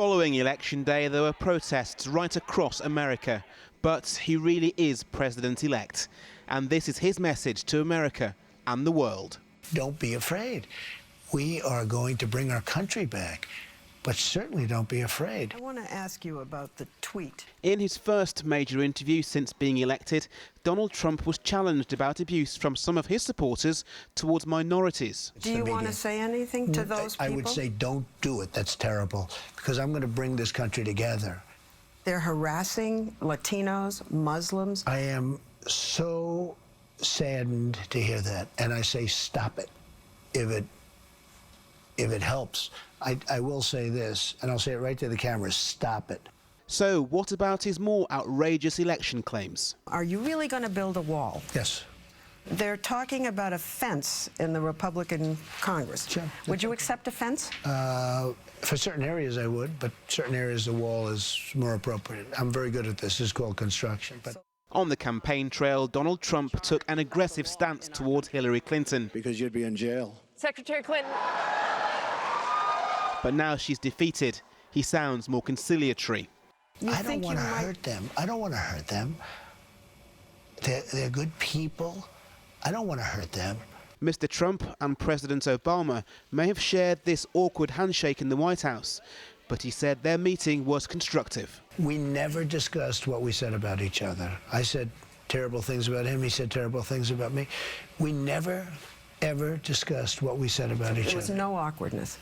Following Election Day, there were protests right across America. But he really is president-elect. And this is his message to America and the world. Don't be afraid. We are going to bring our country back. But certainly don't be afraid. I want to ask you about the tweet. In his first major interview since being elected, Donald Trump was challenged about abuse from some of his supporters towards minorities. Do you want to say anything to those people? I would say don't do it. That's terrible. Because I'm going to bring this country together. They're harassing Latinos, Muslims. I am so saddened to hear that. And I say stop it if it helps. I will say this, and I'll say it right to the camera, stop it. So what about his more outrageous election claims? Are you really going to build a wall? Yes. They're talking about a fence in the Republican Congress. Sure. Would you accept a fence? For certain areas I would, but certain areas the wall is more appropriate. I'm very good at this. This is called construction. But on the campaign trail, Donald Trump took an aggressive stance towards Hillary Clinton. because you'd be in jail. Secretary Clinton. But now she's defeated, he sounds more conciliatory. I don't want to hurt them. I don't want to hurt them. They're good people. I don't want to hurt them. Mr. Trump and President Obama may have shared this awkward handshake in the White House, but he said their meeting was constructive. We never discussed what we said about each other. I said terrible things about him. He said terrible things about me. We never, ever discussed what we said about each other. There was no awkwardness.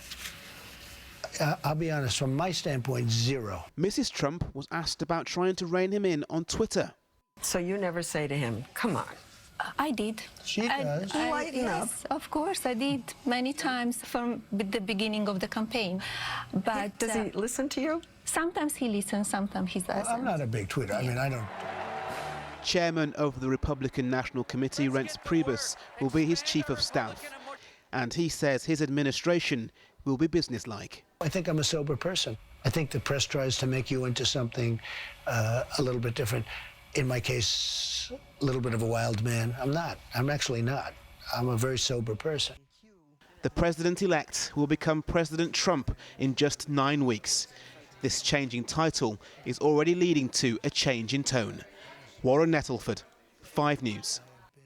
I'll be honest, from my standpoint, zero. Mrs. Trump was asked about trying to rein him in on Twitter. So you never say to him, come on. I did. She does. Yes, of course, I did many times from the beginning of the campaign. But Does he listen to you? sometimes he listens, sometimes he doesn't. I'm not a big tweeter. I mean, I don't. Chairman of the Republican National Committee, Reince Priebus, will be his chief of staff. And he says his administration will be businesslike. I think I'm a sober person. I think the press tries to make you into something a little bit different. In my case, a little bit of a wild man. I'm not. I'm actually not. I'm a very sober person. The president-elect will become President Trump in just 9 weeks. This changing title is already leading to a change in tone. Warren Nettleford, 5 News.